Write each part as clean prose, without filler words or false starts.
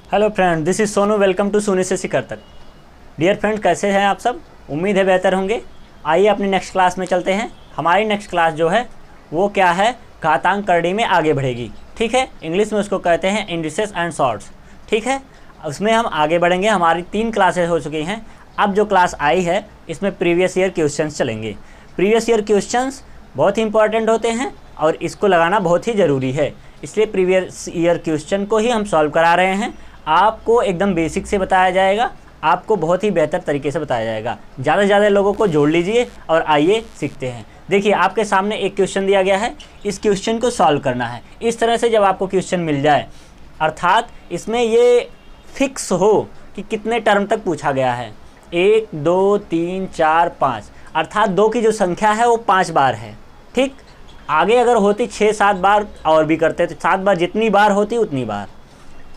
Hello friend, this is Sonu. Welcome to शून्य से शिखर तक। डियर फ्रेंड, कैसे हैं आप सब? उम्मीद है बेहतर होंगे। आइए अपनी नेक्स्ट क्लास में चलते हैं। हमारी नेक्स्ट क्लास जो है वो क्या है? घातांक करड़ी में आगे बढ़ेगी। ठीक है, इंग्लिश में उसको कहते हैं इंडिसेस एंड सॉर्ट्स। ठीक है, उसमें हम आगे बढ़ेंगे। हमारी 3 क्लासेस हो चुकी हैं। अब जो क्लास आई है इसमें प्रीवियस ईयर क्वेश्चंस चलेंगे। प्रीवियस ईयर क्वेश्चंस बहुत ही इंपॉर्टेंट होते हैं और इसको लगाना बहुत ही ज़रूरी है, इसलिए प्रीवियस ईयर क्वेश्चन को ही हम सॉल्व करा रहे हैं। आपको एकदम बेसिक से बताया जाएगा, आपको बहुत ही बेहतर तरीके से बताया जाएगा। ज़्यादा से ज़्यादा लोगों को जोड़ लीजिए और आइए सीखते हैं। देखिए, आपके सामने एक क्वेश्चन दिया गया है, इस क्वेश्चन को सॉल्व करना है। इस तरह से जब आपको क्वेश्चन मिल जाए, अर्थात इसमें ये फिक्स हो कि कितने टर्म तक पूछा गया है, 1 2 3 4 5, अर्थात 2 की जो संख्या है वो 5 बार है। ठीक, आगे अगर होती 6-7 बार और भी करते तो 7 बार, जितनी बार होती उतनी बार।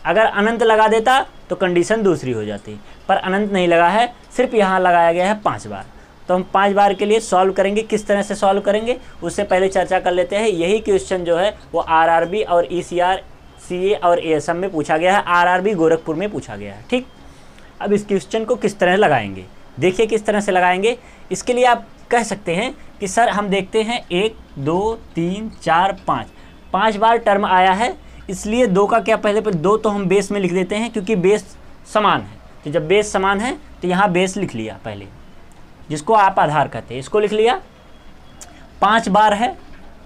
अगर अनंत लगा देता तो कंडीशन दूसरी हो जाती, पर अनंत नहीं लगा है, सिर्फ यहाँ लगाया गया है 5 बार। तो हम 5 बार के लिए सॉल्व करेंगे। किस तरह से सॉल्व करेंगे उससे पहले चर्चा कर लेते हैं। यही क्वेश्चन जो है वो आरआरबी और ईसीआर, सीए और एएसएम में पूछा गया है। आरआरबी गोरखपुर में पूछा गया है। ठीक, अब इस क्वेश्चन को किस तरह लगाएंगे, देखिए किस तरह से लगाएंगे। इसके लिए आप कह सकते हैं कि सर हम देखते हैं 1 2 3 4 5 बार टर्म आया है, इसलिए 2 का क्या, पहले 2 तो हम बेस में लिख देते हैं क्योंकि बेस समान है। तो जब बेस समान है तो यहाँ बेस लिख लिया पहले, जिसको आप आधार कहते हैं, इसको लिख लिया। 5 बार है,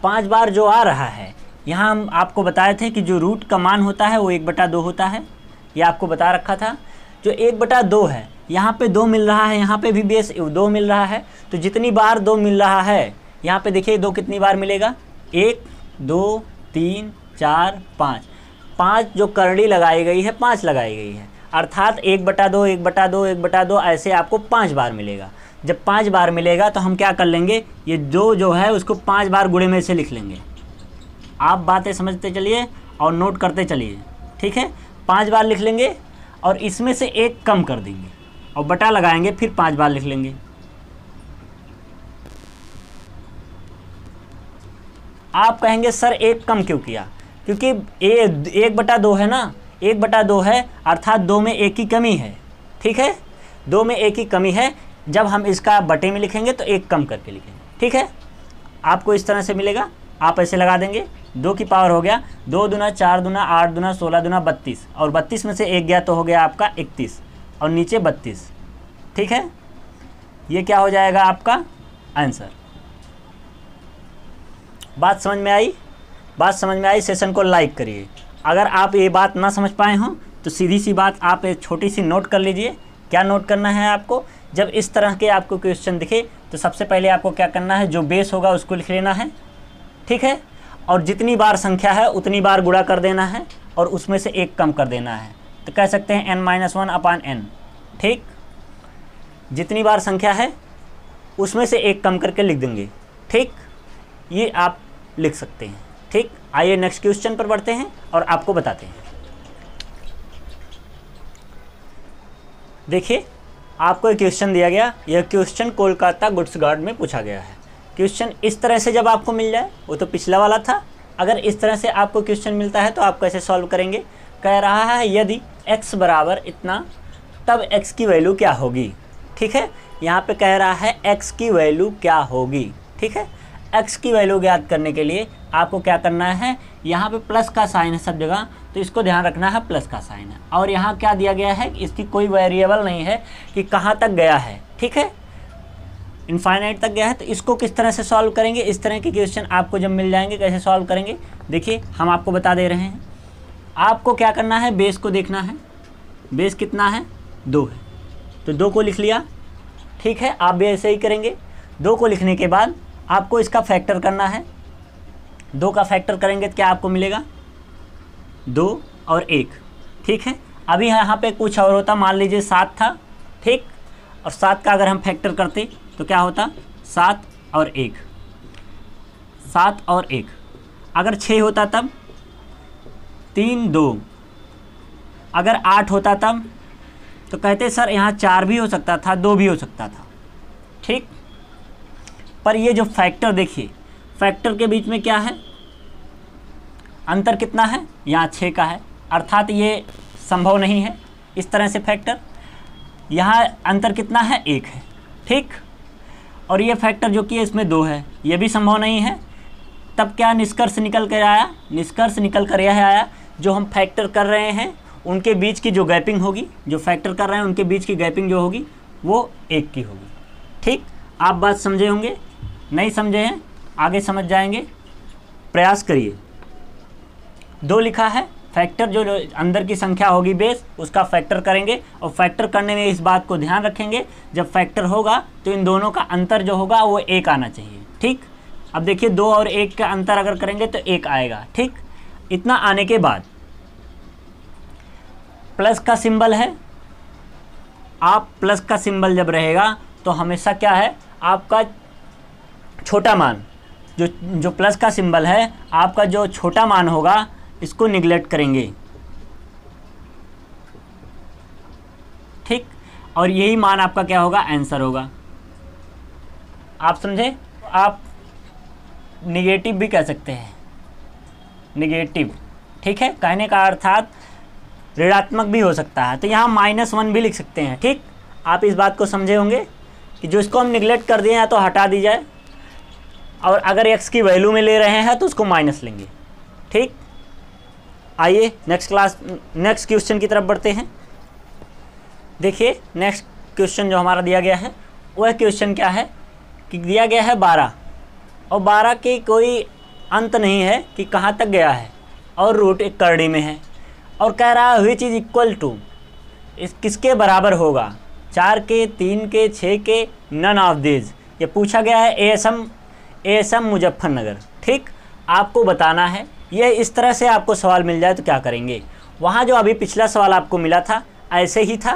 5 बार जो आ रहा है, यहाँ हम आपको बताए थे कि जो रूट का मान होता है वो 1/2 होता है, ये आपको बता रखा था। जो 1/2 है, यहाँ पे 2 मिल रहा है, यहाँ पे भी बेस 2 मिल रहा है। तो जितनी बार 2 मिल रहा है, यहाँ पे देखिए 2 कितनी बार मिलेगा, 1 2 3 4 5 जो करड़ी लगाई गई है 5 लगाई गई है, अर्थात 1/2 1/2 1/2 ऐसे आपको 5 बार मिलेगा। जब 5 बार मिलेगा तो हम क्या कर लेंगे, ये 2 जो है उसको 5 बार गुणे में से लिख लेंगे। आप बातें समझते चलिए और नोट करते चलिए। ठीक है, 5 बार लिख लेंगे और इसमें से 1 कम कर देंगे और बटा लगाएंगे, फिर 5 बार लिख लेंगे। आप कहेंगे सर 1 कम क्यों किया? क्योंकि 1/2 है ना, 1/2 है, अर्थात 2 में 1 की कमी है। ठीक है, 2 में 1 की कमी है। जब हम इसका बटे में लिखेंगे तो 1 कम करके लिखेंगे। ठीक है, आपको इस तरह से मिलेगा, आप ऐसे लगा देंगे। 2 की पावर हो गया 2 दूना 4 दूना 8 दूना 16 दूना 32, और 32 में से 1 गया तो हो गया आपका 31 और नीचे 32। ठीक है, ये क्या हो जाएगा आपका आंसर। बात समझ में आई? बात समझ में आई? सेशन को लाइक करिए। अगर आप ये बात ना समझ पाए हों तो सीधी सी बात आप एक छोटी सी नोट कर लीजिए। क्या नोट करना है आपको? जब इस तरह के आपको क्वेश्चन दिखे तो सबसे पहले आपको क्या करना है, जो बेस होगा उसको लिख लेना है। ठीक है, और जितनी बार संख्या है उतनी बार गुणा कर देना है और उसमें से 1 कम कर देना है। तो कह सकते हैं n-1/n। ठीक, जितनी बार संख्या है उसमें से 1 कम करके लिख देंगे। ठीक, ये आप लिख सकते हैं। ठीक, आइए नेक्स्ट क्वेश्चन पर बढ़ते हैं और आपको बताते हैं। देखिए, आपको एक क्वेश्चन दिया गया, यह क्वेश्चन कोलकाता गुड्स गार्ड में पूछा गया है। क्वेश्चन इस तरह से जब आपको मिल जाए, वो तो पिछला वाला था, अगर इस तरह से आपको क्वेश्चन मिलता है तो आप कैसे सॉल्व करेंगे। कह रहा है यदि x बराबर इतना तब x की वैल्यू क्या होगी। ठीक है, यहाँ पे कह रहा है x की वैल्यू क्या होगी। ठीक है, x की वैल्यू ज्ञात करने के लिए आपको क्या करना है, यहाँ पे प्लस का साइन है सब जगह, तो इसको ध्यान रखना है, प्लस का साइन है। और यहाँ क्या दिया गया है, इसकी कोई वेरिएबल नहीं है कि कहाँ तक गया है। ठीक है, इनफाइनाइट तक गया है। तो इसको किस तरह से सॉल्व करेंगे, इस तरह के क्वेश्चन आपको जब मिल जाएंगे कैसे सॉल्व करेंगे, देखिए हम आपको बता दे रहे हैं। आपको क्या करना है, बेस को देखना है। बेस कितना है, 2 है, तो 2 को लिख लिया। ठीक है, आप भी ऐसे ही करेंगे। 2 को लिखने के बाद आपको इसका फैक्टर करना है। 2 का फैक्टर करेंगे तो क्या आपको मिलेगा, 2 और 1। ठीक है, अभी यहाँ पे कुछ और होता, मान लीजिए 7 था। ठीक, और 7 का अगर हम फैक्टर करते तो क्या होता, 7 और 1, 7 और 1। अगर 6 होता तब 3 2, अगर 8 होता तब तो कहते सर यहाँ 4 भी हो सकता था, 2 भी हो सकता था। ठीक, पर ये जो फैक्टर देखिए, फैक्टर के बीच में क्या है, अंतर कितना है, यहाँ 6 का है, अर्थात ये संभव नहीं है इस तरह से फैक्टर। यहाँ अंतर कितना है, 1 है, ठीक। और ये फैक्टर जो कि इसमें 2 है, ये भी संभव नहीं है। तब क्या निष्कर्ष निकल कर आया, निष्कर्ष निकल कर यह आया, जो हम फैक्टर कर रहे हैं उनके बीच की जो गैपिंग होगी, जो फैक्टर कर रहे हैं उनके बीच की गैपिंग जो होगी वो 1 की होगी, ठीक। आप बात समझे होंगे, नहीं समझे हैं आगे समझ जाएंगे, प्रयास करिए। 2 लिखा है, फैक्टर जो अंदर की संख्या होगी बेस उसका फैक्टर करेंगे, और फैक्टर करने में इस बात को ध्यान रखेंगे जब फैक्टर होगा तो इन दोनों का अंतर जो होगा वो 1 आना चाहिए, ठीक। अब देखिए 2 और 1 का अंतर अगर करेंगे तो 1 आएगा, ठीक। इतना आने के बाद प्लस का सिंबल है, आप प्लस का सिंबल जब रहेगा तो हमेशा क्या है, आपका छोटा मान, जो प्लस का सिंबल है आपका जो छोटा मान होगा इसको निगलेक्ट करेंगे, ठीक। और यही मान आपका क्या होगा, आंसर होगा। आप समझे। आप निगेटिव भी कह सकते हैं, निगेटिव, ठीक है, कहने का अर्थात ऋणात्मक भी हो सकता है, तो यहाँ -1 भी लिख सकते हैं, ठीक। आप इस बात को समझे होंगे कि जो इसको हम निगलेक्ट कर दिए हैं तो हटा दी जाए, और अगर x की वैल्यू में ले रहे हैं तो उसको माइनस लेंगे, ठीक। आइए नेक्स्ट क्वेश्चन की तरफ बढ़ते हैं। देखिए नेक्स्ट क्वेश्चन जो हमारा दिया गया है वह क्वेश्चन क्या है कि दिया गया है 12, और 12 की कोई अंत नहीं है कि कहाँ तक गया है, और रूट एक करड़ी में है, और कह रहा है विच इज इक्वल टू, इस किसके बराबर होगा, 4 के, 3 के, 6 के, नन ऑफ दिस। ये पूछा गया है एएसएम मुजफ्फरनगर, ठीक। आपको बताना है, ये इस तरह से आपको सवाल मिल जाए तो क्या करेंगे। वहाँ जो अभी पिछला सवाल आपको मिला था ऐसे ही था,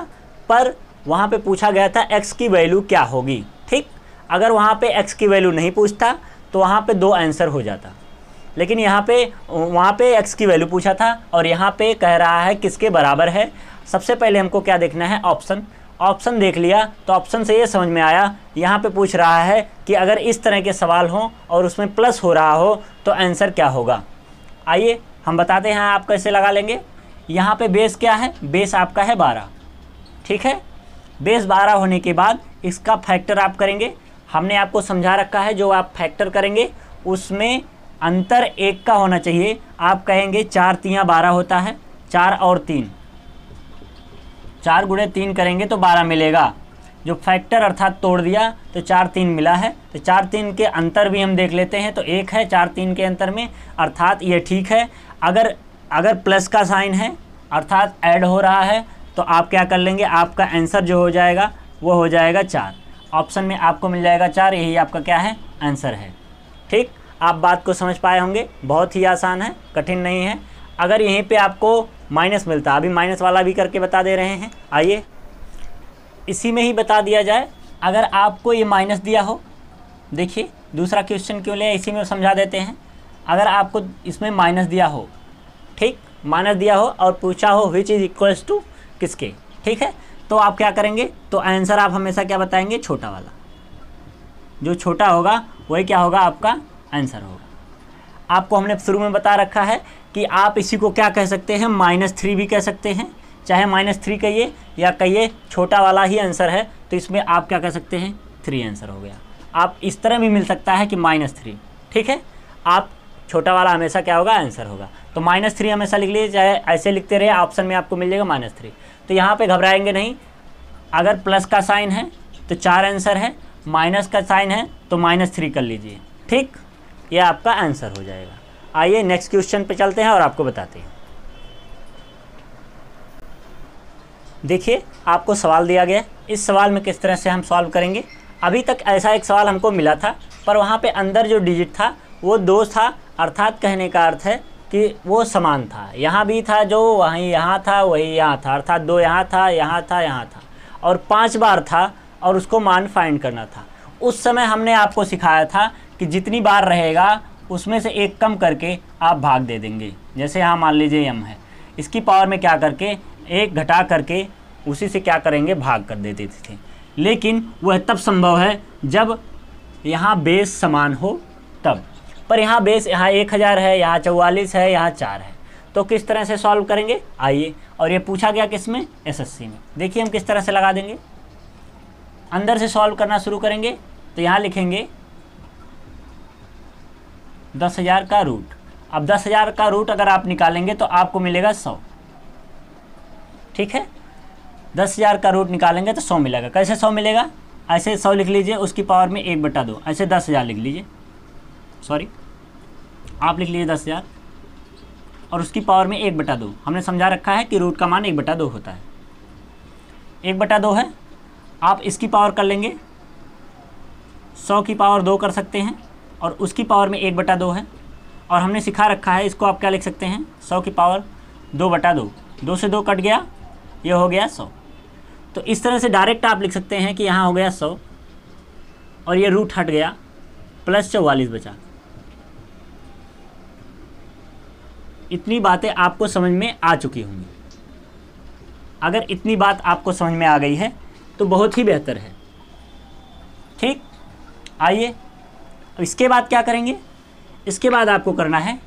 पर वहाँ पे पूछा गया था x की वैल्यू क्या होगी, ठीक। अगर वहाँ पे x की वैल्यू नहीं पूछता तो वहाँ पे 2 आंसर हो जाता, लेकिन वहाँ पे x की वैल्यू पूछा था और यहाँ पे कह रहा है किसके बराबर है। सबसे पहले हमको क्या देखना है, ऑप्शन देख लिया तो ऑप्शन से ये समझ में आया, यहाँ पे पूछ रहा है कि अगर इस तरह के सवाल हों और उसमें प्लस हो रहा हो तो आंसर क्या होगा। आइए हम बताते हैं आप कैसे लगा लेंगे। यहाँ पे बेस क्या है, बेस आपका है 12, ठीक है। बेस 12 होने के बाद इसका फैक्टर आप करेंगे। हमने आपको समझा रखा है जो आप फैक्टर करेंगे उसमें अंतर 1 का होना चाहिए। आप कहेंगे 4 तियाँ 12 होता है, 4 और 3, 4 गुणे 3 करेंगे तो 12 मिलेगा। जो फैक्टर अर्थात तोड़ दिया तो 4 3 मिला है, तो 4 3 के अंतर भी हम देख लेते हैं तो 1 है 4 3 के अंतर में, अर्थात ये ठीक है। अगर प्लस का साइन है अर्थात ऐड हो रहा है तो आप क्या कर लेंगे, आपका आंसर जो हो जाएगा वो हो जाएगा 4। ऑप्शन में आपको मिल जाएगा 4, यही आपका क्या है, आंसर है, ठीक। आप बात को समझ पाए होंगे, बहुत ही आसान है, कठिन नहीं है। अगर यहीं पे आपको माइनस मिलता, अभी माइनस वाला भी करके बता दे रहे हैं, आइए इसी में ही बता दिया जाए। अगर आपको ये माइनस दिया हो, देखिए दूसरा क्वेश्चन क्यों ले, इसी में समझा देते हैं। अगर आपको इसमें माइनस दिया हो, ठीक, माइनस दिया हो और पूछा हो विच इज़ इक्वल्स टू किसके, ठीक है, तो आप क्या करेंगे, तो आंसर आप हमेशा क्या बताएंगे, छोटा वाला, जो छोटा होगा वही क्या होगा, आपका आंसर होगा। आपको हमने शुरू में बता रखा है कि आप इसी को क्या कह सकते हैं, -3 भी कह सकते हैं, चाहे -3 कहिए या कहिए छोटा वाला ही आंसर है, तो इसमें आप क्या कह सकते हैं, 3 आंसर हो गया। आप इस तरह भी मिल सकता है कि -3, ठीक है। आप छोटा वाला हमेशा क्या होगा, आंसर होगा, तो -3 हमेशा लिख लीजिए, चाहे ऐसे लिखते रहे, ऑप्शन में आपको मिल जाएगा -3। तो यहाँ पे घबराएंगे नहीं, अगर प्लस का साइन है तो 4 आंसर है, माइनस का साइन है तो -3 कर लीजिए, ठीक, ये आपका आंसर हो जाएगा। आइए नेक्स्ट क्वेश्चन पे चलते हैं और आपको बताते हैं। देखिए आपको सवाल दिया गया, इस सवाल में किस तरह से हम सॉल्व करेंगे। अभी तक ऐसा एक सवाल हमको मिला था, पर वहाँ पे अंदर जो डिजिट था वो 2 था, अर्थात कहने का अर्थ है कि वो समान था, यहाँ भी था जो वहीं यहाँ था वही यहाँ था, अर्थात 2 यहाँ था, यहाँ था, यहाँ था, और 5 बार था और उसको मान फाइंड करना था। उस समय हमने आपको सिखाया था कि जितनी बार रहेगा उसमें से 1 कम करके आप भाग दे देंगे। जैसे यहाँ मान लीजिए m है, इसकी पावर में क्या करके 1 घटा करके उसी से क्या करेंगे, भाग कर देते थे। लेकिन वह तब संभव है जब यहाँ बेस समान हो तब, पर यहाँ बेस यहाँ 1000 है, यहाँ 44 है, यहाँ 4 है, तो किस तरह से सॉल्व करेंगे आइए। और ये पूछा गया किस में, एसएससी में। देखिए हम किस तरह से लगा देंगे, अंदर से सॉल्व करना शुरू करेंगे। तो यहाँ लिखेंगे 10,000 का रूट। अब 10,000 का रूट अगर आप निकालेंगे तो आपको मिलेगा 100, ठीक है। 10,000 का रूट निकालेंगे तो 100 मिलेगा। कैसे 100 मिलेगा, ऐसे 100 लिख लीजिए, उसकी पावर में 1/2, ऐसे 10,000 लिख लीजिए, सॉरी आप लिख लीजिए 10,000 और उसकी पावर में 1/2। हमने समझा रखा है कि रूट का मान 1/2 होता है, 1/2 है। आप इसकी पावर कर लेंगे, 100 की पावर 2 कर सकते हैं और उसकी पावर में 1/2 है। और हमने सिखा रखा है, इसको आप क्या लिख सकते हैं, 100 की पावर 2/2, 2 से 2 कट गया, ये हो गया 100। तो इस तरह से डायरेक्ट आप लिख सकते हैं कि यहाँ हो गया 100 और ये रूट हट गया, प्लस 44 बचा। इतनी बातें आपको समझ में आ चुकी होंगी। अगर इतनी बात आपको समझ में आ गई है तो बहुत ही बेहतर है, ठीक। आइए इसके बाद क्या करेंगे, इसके बाद आपको करना है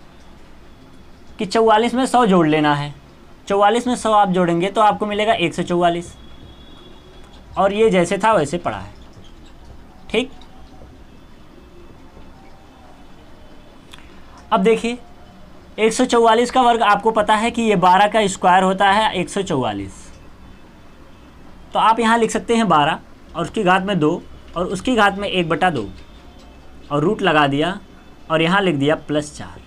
कि 44 में 100 जोड़ लेना है। 44 में 100 आप जोड़ेंगे तो आपको मिलेगा 144 और ये जैसे था वैसे पड़ा है, ठीक। अब देखिए 144 का वर्ग आपको पता है कि ये 12 का स्क्वायर होता है 144। तो आप यहाँ लिख सकते हैं 12 और उसकी घात में 2 और उसकी घात में 1/2 और रूट लगा दिया और यहाँ लिख दिया +4,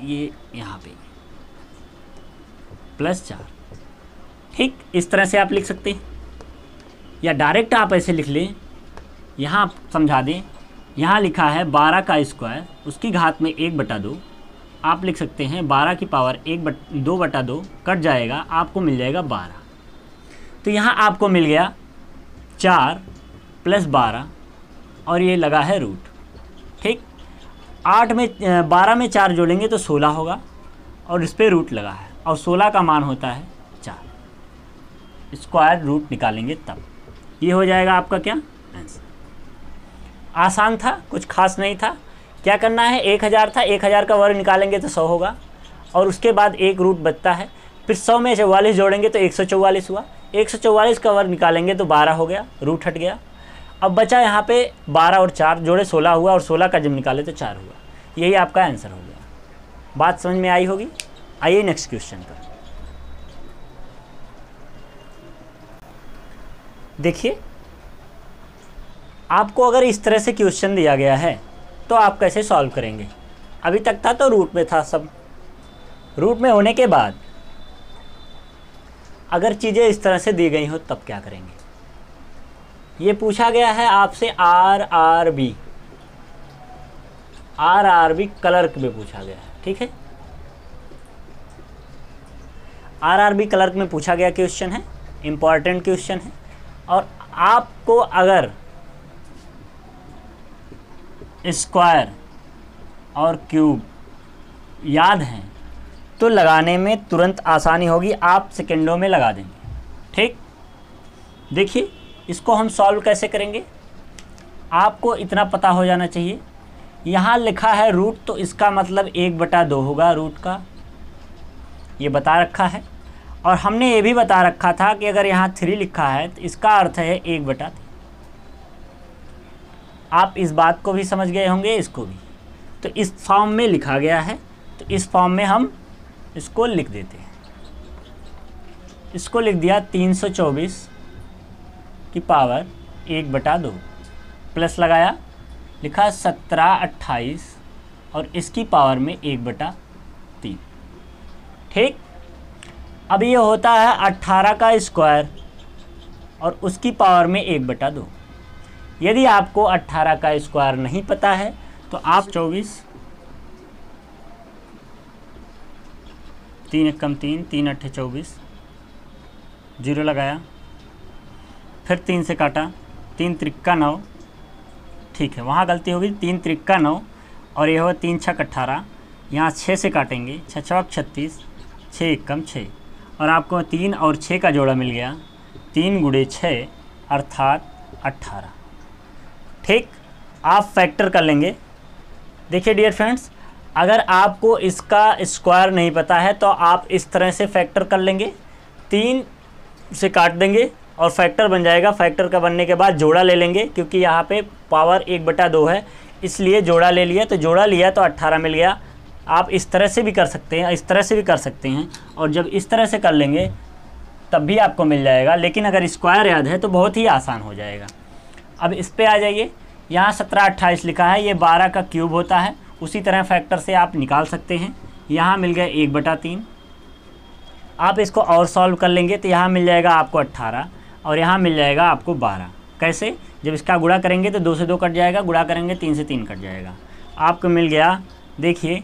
ये यहाँ पे +4, ठीक। इस तरह से आप लिख सकते हैं या डायरेक्ट आप ऐसे लिख लें। यहाँ आप समझा दें, यहाँ लिखा है 12 का स्क्वायर, उसकी घात में 1/2, आप लिख सकते हैं 12 की पावर 2/2 कट जाएगा, आपको मिल जाएगा 12। तो यहाँ आपको मिल गया 4 + 12 और ये लगा है रूट, ठीक। 12 में 4 जोड़ेंगे तो 16 होगा और इस पर रूट लगा है और 16 का मान होता है 4। स्क्वायर रूट निकालेंगे तब ये हो जाएगा आपका क्या आंसर। आसान था, कुछ खास नहीं था। क्या करना है, 1000 था, 1000 का वर्ग निकालेंगे तो 100 होगा और उसके बाद एक रूट बचता है। फिर 100 में 44 जोड़ेंगे तो 144 हुआ, 144 का वर्ग निकालेंगे तो 12 हो गया, रूट हट गया। अब बचा यहाँ पे 12 और 4 जोड़े 16 हुआ और 16 का जब निकाले तो 4 हुआ। यही आपका आंसर हो गया। बात समझ में आई होगी। आइए नेक्स्ट क्वेश्चन पर। देखिए आपको अगर इस तरह से क्वेश्चन दिया गया है तो आप कैसे सॉल्व करेंगे। अभी तक था तो रूट में था सब, रूट में होने के बाद अगर चीज़ें इस तरह से दी गई हो तब क्या करेंगे। ये पूछा गया है आपसे RRB क्लर्क में पूछा गया है, ठीक है। RRB क्लर्क में पूछा गया क्वेश्चन है, इम्पॉर्टेंट क्वेश्चन है। और आपको अगर स्क्वायर और क्यूब याद हैं तो लगाने में तुरंत आसानी होगी, आप सेकेंडों में लगा देंगे, ठीक। देखिए इसको हम सॉल्व कैसे करेंगे, आपको इतना पता हो जाना चाहिए। यहाँ लिखा है रूट तो इसका मतलब 1/2 होगा रूट का, ये बता रखा है। और हमने ये भी बता रखा था कि अगर यहाँ 3 लिखा है तो इसका अर्थ है 1/3। आप इस बात को भी समझ गए होंगे, इसको भी। तो इस फॉर्म में लिखा गया है तो इस फॉर्म में हम इसको लिख देते हैं। इसको लिख दिया 324 की पावर 1/2 प्लस लगाया, लिखा 17 28 और इसकी पावर में 1/3, ठीक। अब ये होता है 18 का स्क्वायर और उसकी पावर में 1/2। यदि आपको 18 का स्क्वायर नहीं पता है तो आप 24 3 × 3 3 × 8 24 0 लगाया, फिर 3 से काटा, 3 × 3 = 9, ठीक है। वहाँ गलती होगी, 3 × 3 = 9 और ये होगा 3 × 6 = 18। यहाँ 6 से काटेंगे, 6 × 6 = 36, 6 × 6 और आपको 3 और 6 का जोड़ा मिल गया, 3 × 6 अर्थात 18, ठीक। आप फैक्टर कर लेंगे। देखिए डियर फ्रेंड्स, अगर आपको इसका स्क्वायर नहीं पता है तो आप इस तरह से फैक्टर कर लेंगे, 3 से काट देंगे और फैक्टर बन जाएगा। फैक्टर का बनने के बाद जोड़ा ले लेंगे, क्योंकि यहाँ पे पावर 1/2 है, इसलिए जोड़ा ले लिया। तो जोड़ा लिया तो 18 मिल गया। आप इस तरह से भी कर सकते हैं, इस तरह से भी कर सकते हैं, और जब इस तरह से कर लेंगे तब भी आपको मिल जाएगा। लेकिन अगर स्क्वायर याद है तो बहुत ही आसान हो जाएगा। अब इस पे आ जाइए, यहाँ 17 28 लिखा है, ये 12 का क्यूब होता है। उसी तरह फैक्टर से आप निकाल सकते हैं। यहाँ मिल गया 1/3। आप इसको और सॉल्व कर लेंगे तो यहाँ मिल जाएगा आपको 18 और यहाँ मिल जाएगा आपको 12। कैसे? जब इसका गुणा करेंगे तो 2 से 2 कट जाएगा, गुणा करेंगे 3 से 3 कट जाएगा। आपको मिल गया, देखिए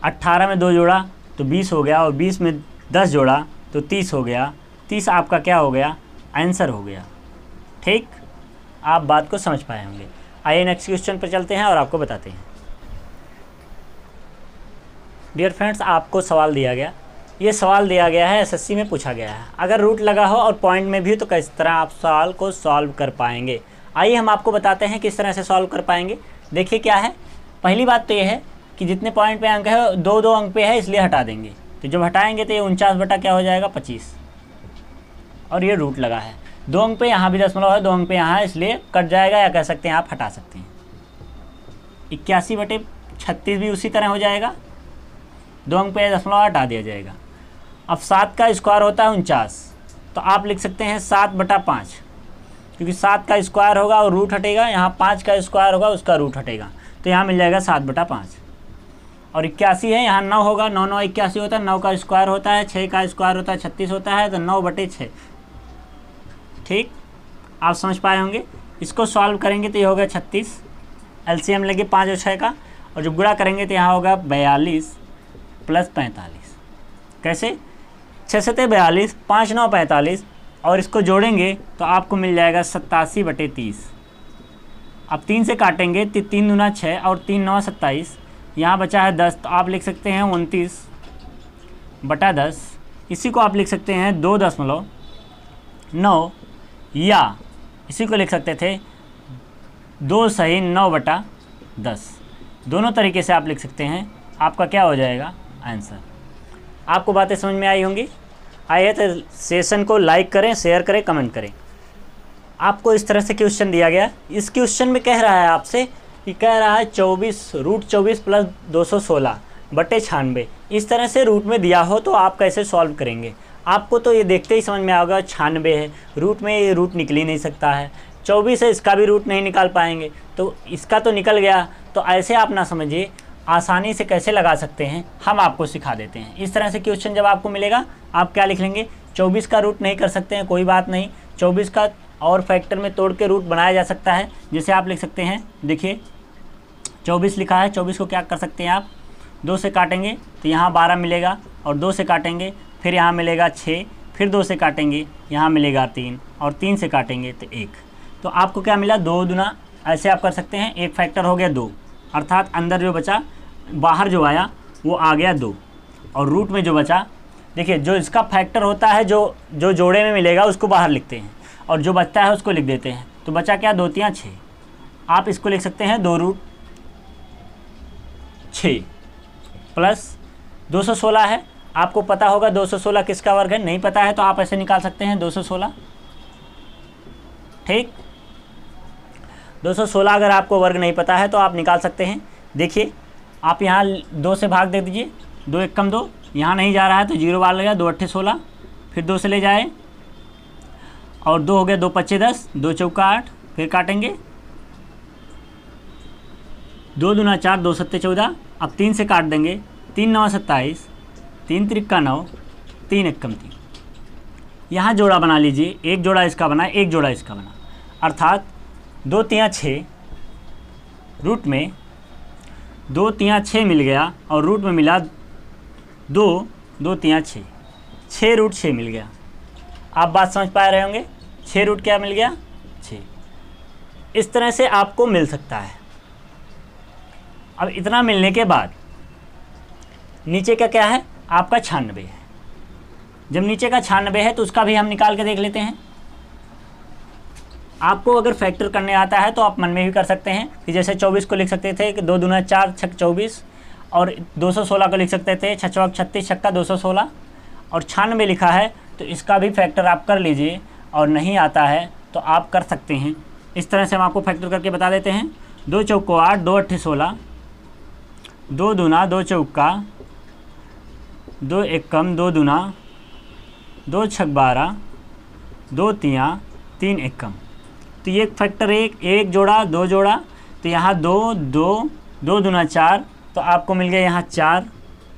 18 में 2 जोड़ा तो 20 हो गया, और 20 में 10 जोड़ा तो 30 हो गया। 30 आपका क्या हो गया? आंसर हो गया। ठीक, आप बात को समझ पाए होंगे। आइए नेक्स्ट क्वेश्चन पर चलते हैं और आपको बताते हैं। डियर फ्रेंड्स, आपको सवाल दिया गया, ये सवाल दिया गया है, एसएससी में पूछा गया है। अगर रूट लगा हो और पॉइंट में भी हो तो किस तरह आप सवाल को सॉल्व कर पाएंगे। आइए हम आपको बताते हैं किस तरह से सॉल्व कर पाएंगे। देखिए क्या है, पहली बात तो ये है कि जितने पॉइंट पे अंक है 2 अंक पे है, इसलिए हटा देंगे। तो जब हटाएंगे तो ये 49 बटा क्या हो जाएगा? 25, और ये रूट लगा है। 2 अंक पे यहाँ भी दशमलव है, 2 अंक पे यहाँ है, इसलिए कट जाएगा, या कह सकते हैं आप हटा सकते हैं। 81/36 भी उसी तरह हो जाएगा, 2 अंक पे दशमलव हटा दिया जाएगा। अब 7 का स्क्वायर होता है 49, तो आप लिख सकते हैं 7/5, क्योंकि 7 का स्क्वायर होगा और रूट हटेगा, यहाँ 5 का स्क्वायर होगा उसका रूट हटेगा, तो यहाँ मिल जाएगा 7/5। और 81 है, यहाँ 9 होगा, 9 9 81 होता है, 9 का स्क्वायर होता है, 6 का स्क्वायर होता है 36 होता है, तो 9/6। ठीक, आप समझ पाए होंगे। इसको सॉल्व करेंगे तो ये होगा 36, एलसीएम लेंगे 5 और 6 का, और जब गुणा करेंगे तो यहाँ होगा 42 + 45। कैसे? 6 से 42, 5 9 45, और इसको जोड़ेंगे तो आपको मिल जाएगा 87/30। अब 3 से काटेंगे तो 3 दूना 6 और 3 9 27, यहाँ बचा है 10, तो आप लिख सकते हैं 29/10। इसी को आप लिख सकते हैं 2.9, या इसी को लिख सकते थे 2 सही 9/10। दोनों तरीके से आप लिख सकते हैं, आपका क्या हो जाएगा? आंसर। आपको बातें समझ में आई होंगी। आइए तो सेशन को लाइक करें, शेयर करें, कमेंट करें। आपको इस तरह से क्वेश्चन दिया गया। इस क्वेश्चन में कह रहा है आपसे कि कह रहा है 24 √24 + 216/96। इस तरह से रूट में दिया हो तो आप कैसे सॉल्व करेंगे? आपको तो ये देखते ही समझ में आएगा 96 है, रूट में ये रूट निकल ही नहीं सकता है। 24 है, इसका भी रूट नहीं निकाल पाएंगे, तो इसका तो निकल गया। तो ऐसे आप ना समझिए, आसानी से कैसे लगा सकते हैं हम आपको सिखा देते हैं। इस तरह से क्वेश्चन जब आपको मिलेगा, आप क्या लिख लेंगे? 24 का रूट नहीं कर सकते हैं, कोई बात नहीं, 24 का और फैक्टर में तोड़ के रूट बनाया जा सकता है। जैसे आप लिख सकते हैं, देखिए 24 लिखा है, 24 को क्या कर सकते हैं आप? 2 से काटेंगे तो यहाँ 12 मिलेगा, और 2 से काटेंगे फिर यहाँ मिलेगा 6, फिर 2 से काटेंगे यहाँ मिलेगा 3, और 3 से काटेंगे तो 1। तो आपको क्या मिला? 2 दूना, ऐसे आप कर सकते हैं, एक फैक्टर हो गया 2, अर्थात अंदर जो बचा, बाहर जो आया वो आ गया 2, और रूट में जो बचा, देखिए जो इसका फैक्टर होता है, जो जोड़े में मिलेगा उसको बाहर लिखते हैं, और जो बचता है उसको लिख देते हैं। तो बचा क्या? 2 3 6। आप इसको लिख सकते हैं 2√6 + 216 है। आपको पता होगा 216 किसका वर्ग है, नहीं पता है तो आप ऐसे निकाल सकते हैं 216। ठीक, 216 अगर आपको वर्ग नहीं पता है तो आप निकाल सकते हैं। देखिए आप यहाँ 2 से भाग दे दीजिए, 2 एकम 2, यहाँ नहीं जा रहा है तो 0 बार लगेगा, 2 8 16, फिर 2 से ले जाए, और 2 हो गया, 2 5 10, 2 चौका 8, फिर काटेंगे, 2 दूना 4, 2 7 14। अब 3 से काट देंगे, 3 9 27, 3 त्रिका 9, 3 एकम 3। यहाँ जोड़ा बना लीजिए, एक जोड़ा इसका बना, एक जोड़ा इसका बना, अर्थात 2 3 6, रूट में 2 3 6 मिल गया, और रूट में मिला 2 2 3 6, 6 रूट 6 मिल गया। आप बात समझ पा रहे होंगे, 6 रूट क्या मिल गया? 6। इस तरह से आपको मिल सकता है। अब इतना मिलने के बाद नीचे का क्या है? आपका 96 है। जब नीचे का 96 है तो उसका भी हम निकाल के देख लेते हैं। आपको अगर फैक्टर करने आता है तो आप मन में भी कर सकते हैं कि जैसे 24 को लिख सकते थे कि 2 दूना 4 6 24, और 216 को लिख सकते थे 6 चौक 36 छक्का 216 और 96 लिखा है तो इसका भी फैक्टर आप कर लीजिए, और नहीं आता है तो आप कर सकते हैं। इस तरह से हम आपको फैक्टर करके बता देते हैं। 2 चौको 8, 2 अट्ठे 16, 2 दूना 2 चौका, 2 एकम 2 दूना, 2 छक 12, 2 तियाँ 3 एकम। तो ये फैक्टर एक जोड़ा 2 जोड़ा, तो यहाँ 2 2 2 दूना 4, तो आपको मिल गया यहाँ 4,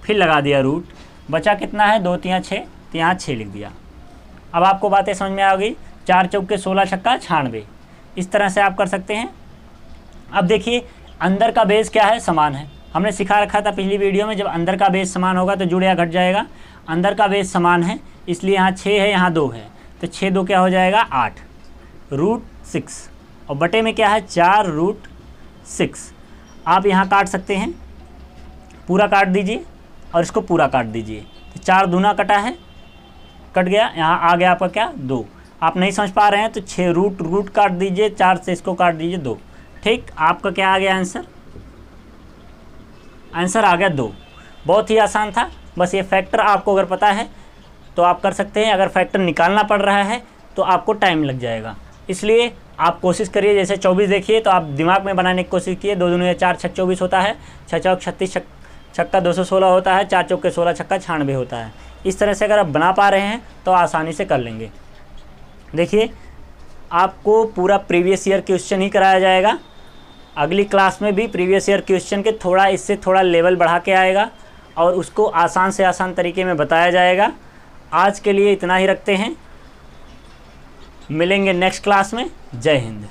फिर लगा दिया रूट, बचा कितना है 2 तियाँ 6, तो यहाँ 6 लिख दिया। अब आपको बातें समझ में आ गई। 4 चौके 16 छक्का 96, इस तरह से आप कर सकते हैं। अब देखिए अंदर का बेस क्या है, समान है। हमने सिखा रखा था पिछली वीडियो में, जब अंदर का बेस समान होगा तो जुड़ या घट जाएगा। अंदर का बेस समान है इसलिए यहाँ 6 है, यहाँ 2 है, तो 6 2 क्या हो जाएगा 8 रूट 6, और बटे में क्या है 4 रूट 6। आप यहाँ काट सकते हैं, पूरा काट दीजिए और इसको पूरा काट दीजिए, तो 4 दूना कटा है, कट गया, यहाँ आ गया आपका क्या 2। आप नहीं समझ पा रहे हैं तो 6 रूट काट दीजिए, 4 से इसको काट दीजिए 2। ठीक, आपका क्या आ गया आंसर आ गया 2। बहुत ही आसान था। बस ये फैक्टर आपको अगर पता है तो आप कर सकते हैं। अगर फैक्टर निकालना पड़ रहा है तो आपको टाइम लग जाएगा, इसलिए आप कोशिश करिए। जैसे 24 देखिए तो आप दिमाग में बनाने की कोशिश कीजिए। 2 दूनी 4 छक 24 होता है, 6 चौक 36 छक्का 216 होता है, 4 चौके 16 छक्का 96 होता है। इस तरह से अगर आप बना पा रहे हैं तो आसानी से कर लेंगे। देखिए आपको पूरा प्रीवियस ईयर क्वेश्चन ही कराया जाएगा। अगली क्लास में भी प्रीवियस ईयर क्वेश्चन के थोड़ा इससे थोड़ा लेवल बढ़ा के आएगा और उसको आसान से आसान तरीके में बताया जाएगा। आज के लिए इतना ही रखते हैं, मिलेंगे नेक्स्ट क्लास में। जय हिंद।